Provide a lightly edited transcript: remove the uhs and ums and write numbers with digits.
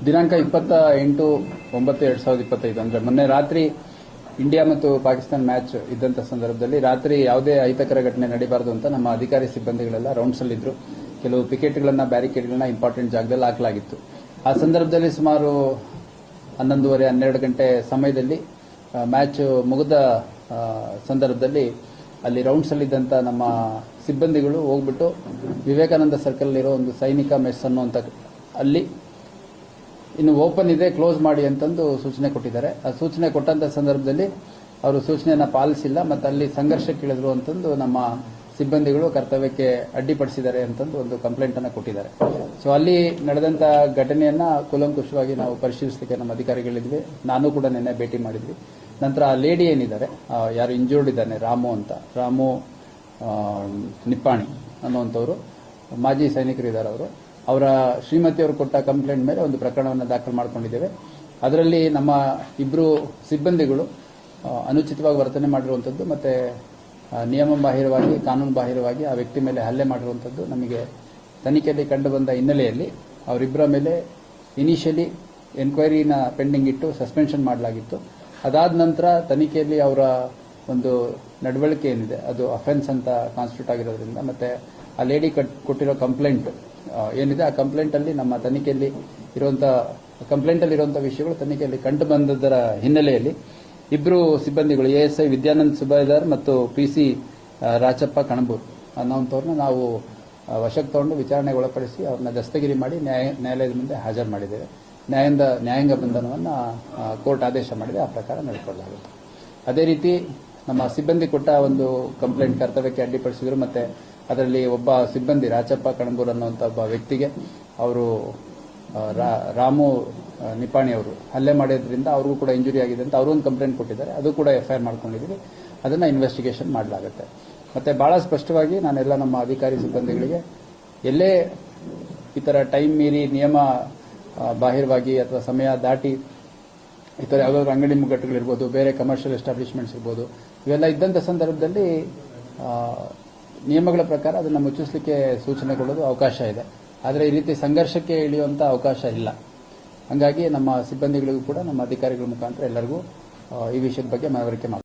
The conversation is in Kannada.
ದಿನಾಂಕ 28/9/2025 ಅಂದ್ರೆ ಮೊನ್ನೆ ರಾತ್ರಿ ಇಂಡಿಯಾ ಮತ್ತು ಪಾಕಿಸ್ತಾನ ಮ್ಯಾಚ್ ಇದ್ದಂತ ಸಂದರ್ಭದಲ್ಲಿ ರಾತ್ರಿ ಯಾವುದೇ ಅಹಿತಕರ ಘಟನೆ ನಡೀಬಾರದು ಅಂತ ನಮ್ಮ ಅಧಿಕಾರಿ ಸಿಬ್ಬಂದಿಗಳೆಲ್ಲ ರೌಂಡ್ಸ್ ಅಲ್ಲಿದ್ರು. ಕೆಲವು ಪಿಕೆಟ್ಗಳನ್ನ ಬ್ಯಾರಿಕೇಡ್ಗಳನ್ನ ಇಂಪಾರ್ಟೆಂಟ್ ಜಾಗದಲ್ಲಿ ಹಾಕಲಾಗಿತ್ತು. ಆ ಸಂದರ್ಭದಲ್ಲಿ ಸುಮಾರು 11:30-12 ಗಂಟೆ ಸಮಯದಲ್ಲಿ ಮ್ಯಾಚ್ ಮುಗಿದ ಸಂದರ್ಭದಲ್ಲಿ ಅಲ್ಲಿ ರೌಂಡ್ಸ್ ಅಲ್ಲಿದ್ದಂತ ನಮ್ಮ ಸಿಬ್ಬಂದಿಗಳು ಹೋಗ್ಬಿಟ್ಟು ವಿವೇಕಾನಂದ ಸರ್ಕಲ್ ಇರೋ ಒಂದು ಸೈನಿಕ ಮೆಸ್ ಅನ್ನುವಂತ ಅಲ್ಲಿ ಇನ್ನು ಓಪನ್ ಇದೆ, ಕ್ಲೋಸ್ ಮಾಡಿ ಅಂತಂದು ಸೂಚನೆ ಕೊಟ್ಟಿದ್ದಾರೆ. ಆ ಸೂಚನೆ ಕೊಟ್ಟಂತ ಸಂದರ್ಭದಲ್ಲಿ ಅವರು ಸೂಚನೆಯನ್ನ ಪಾಲಿಸಿಲ್ಲ ಮತ್ತು ಅಲ್ಲಿ ಸಂಘರ್ಷಕ್ಕಿಳಿದ್ರು ಅಂತಂದು ನಮ್ಮ ಸಿಬ್ಬಂದಿಗಳು ಕರ್ತವ್ಯಕ್ಕೆ ಅಡ್ಡಿಪಡಿಸಿದ್ದಾರೆ ಅಂತಂದು ಒಂದು ಕಂಪ್ಲೇಂಟ್ ಅನ್ನ ಕೊಟ್ಟಿದ್ದಾರೆ. ಸೊ ಅಲ್ಲಿ ನಡೆದಂತ ಘಟನೆಯನ್ನ ಕೂಲಂಕುಷವಾಗಿ ನಾವು ಪರಿಶೀಲಿಸಲಿಕ್ಕೆ ನಮ್ಮ ಅಧಿಕಾರಿಗಳಿದ್ವಿ. ನಾನು ಕೂಡ ನಿನ್ನೆ ಭೇಟಿ ಮಾಡಿದ್ವಿ. ನಂತರ ಆ ಲೇಡಿ ಏನಿದ್ದಾರೆ, ಯಾರು ಇಂಜೂರ್ಡ್ ಇದ್ದಾನೆ ರಾಮು ನಿಪ್ಪಾಣಿ ಅನ್ನುವಂಥವ್ರು ಮಾಜಿ ಸೈನಿಕರು ಇದ್ದಾರೆ. ಅವರ ಶ್ರೀಮತಿಯವರು ಕೊಟ್ಟ ಕಂಪ್ಲೇಂಟ್ ಮೇಲೆ ಒಂದು ಪ್ರಕರಣವನ್ನು ದಾಖಲು ಮಾಡಿಕೊಂಡಿದ್ದೇವೆ. ಅದರಲ್ಲಿ ನಮ್ಮ ಇಬ್ಬರು ಸಿಬ್ಬಂದಿಗಳು ಅನುಚಿತವಾಗಿ ವರ್ತನೆ ಮಾಡಿರುವಂಥದ್ದು ಮತ್ತೆ ನಿಯಮ ಬಾಹಿರವಾಗಿ ಕಾನೂನು ಬಾಹಿರವಾಗಿ ಆ ವ್ಯಕ್ತಿ ಮೇಲೆ ಹಲ್ಲೆ ಮಾಡಿರುವಂಥದ್ದು ನಮಗೆ ತನಿಖೆಯಲ್ಲಿ ಕಂಡು ಬಂದ ಹಿನ್ನೆಲೆಯಲ್ಲಿ ಅವರಿಬ್ಬರ ಮೇಲೆ ಇನಿಷಿಯಲಿ ಎನ್ಕ್ವೈರಿನ ಪೆಂಡಿಂಗ್ ಇಟ್ಟು ಸಸ್ಪೆನ್ಷನ್ ಮಾಡಲಾಗಿತ್ತು. ಅದಾದ ನಂತರ ತನಿಖೆಯಲ್ಲಿ ಅವರ ಒಂದು ನಡವಳಿಕೆ ಏನಿದೆ ಅದು ಅಫೆನ್ಸ್ ಅಂತ ಕಾನ್ಸ್ಟಿಟ್ಯೂಟ್ ಆಗಿರೋದ್ರಿಂದ ಮತ್ತೆ ಆ ಲೇಡಿ ಕೊಟ್ಟಿರೋ ಕಂಪ್ಲೇಂಟ್ ಏನಿದೆ ಆ ಕಂಪ್ಲೇಂಟ್ ಅಲ್ಲಿ ನಮ್ಮ ತನಿಖೆಯಲ್ಲಿ ಇರುವಂತಹ ವಿಷಯಗಳು ತನಿಖೆಯಲ್ಲಿ ಕಂಡು ಬಂದದರ ಹಿನ್ನೆಲೆಯಲ್ಲಿ ಇಬ್ಬರು ಸಿಬ್ಬಂದಿಗಳು ASI ವಿದ್ಯಾನಂದ್ ಸುಬೇದಾರ್ ಮತ್ತು PC ರಾಚಪ್ಪ ಕಣಬೂರ್ ಅನ್ನೋಂಥವ್ರನ್ನ ನಾವು ವಶಕ್ಕೆ ತಗೊಂಡು ವಿಚಾರಣೆಗೆ ಒಳಪಡಿಸಿ ಅವ್ರನ್ನ ದಸ್ತಗಿರಿ ಮಾಡಿ ನ್ಯಾಯಾಲಯದ ಮುಂದೆ ಹಾಜರು ಮಾಡಿದ್ದೇವೆ. ನ್ಯಾಯಾಂಗ ಬಂಧನವನ್ನು ಕೋರ್ಟ್ ಆದೇಶ ಮಾಡಿದೆ. ಆ ಪ್ರಕಾರ ನಡೆಕೊಳ್ಳಲಾಗುತ್ತೆ. ಅದೇ ರೀತಿ ನಮ್ಮ ಸಿಬ್ಬಂದಿ ಕೊಟ್ಟ ಒಂದು ಕಂಪ್ಲೇಂಟ್ ಕರ್ತವ್ಯಕ್ಕೆ ಅಡ್ಡಿಪಡಿಸಿದ್ರು. ಮತ್ತೆ ಅದರಲ್ಲಿ ಒಬ್ಬ ಸಿಬ್ಬಂದಿ ರಾಚಪ್ಪ ಕಣಬೂರ್ ಅನ್ನುವಂಥ ಒಬ್ಬ ವ್ಯಕ್ತಿಗೆ ಅವರು ರಾಮು ನಿಪಾಣಿ ಅವರು ಹಲ್ಲೆ ಮಾಡಿದ್ರಿಂದ ಅವ್ರಿಗೂ ಕೂಡ ಇಂಜುರಿ ಆಗಿದೆ ಅಂತ ಅವರು ಒಂದು ಕಂಪ್ಲೇಂಟ್ ಕೊಟ್ಟಿದ್ದಾರೆ. ಅದು ಕೂಡ FIR ಮಾಡ್ಕೊಂಡಿದ್ದೀವಿ. ಅದನ್ನ ಇನ್ವೆಸ್ಟಿಗೇಷನ್ ಮಾಡಲಾಗುತ್ತೆ. ಮತ್ತೆ ಬಹಳ ಸ್ಪಷ್ಟವಾಗಿ ನಾನೆಲ್ಲ ನಮ್ಮ ಅಧಿಕಾರಿ ಸಿಬ್ಬಂದಿಗಳಿಗೆ ಎಲ್ಲೇ ಈ ತರ ಟೈಮ್ ಮೀರಿ ನಿಯಮ ಬಾಹಿರವಾಗಿ ಅಥವಾ ಸಮಯ ದಾಟಿ ಈ ತರ ಯಾವುದಾದ್ರು ಅಂಗಡಿ ಮುಗ್ಗಟ್ಟುಗಳಿರ್ಬೋದು, ಬೇರೆ ಕಮರ್ಷಿಯಲ್ ಎಸ್ಟಾಬ್ಲಿಷ್ಮೆಂಟ್ಸ್ ಇರ್ಬೋದು, ಇವೆಲ್ಲ ಇದ್ದಂಥ ಸಂದರ್ಭದಲ್ಲಿ ನಿಯಮಗಳ ಪ್ರಕಾರ ಅದನ್ನು ಮುಚ್ಚಿಸಲಿಕ್ಕೆ ಸೂಚನೆ ಕೊಡೋದು ಅವಕಾಶ ಇದೆ. ಆದರೆ ಈ ರೀತಿ ಸಂಘರ್ಷಕ್ಕೆ ಇಳಿಯುವಂತ ಅವಕಾಶ ಇಲ್ಲ. ಹಾಗಾಗಿ ನಮ್ಮ ಸಿಬ್ಬಂದಿಗಳಿಗೂ ಕೂಡ ನಮ್ಮ ಅಧಿಕಾರಿಗಳ ಮುಖಾಂತರ ಎಲ್ಲರಿಗೂ ಈ ವಿಷಯದ ಬಗ್ಗೆ ಮನವರಿಕೆ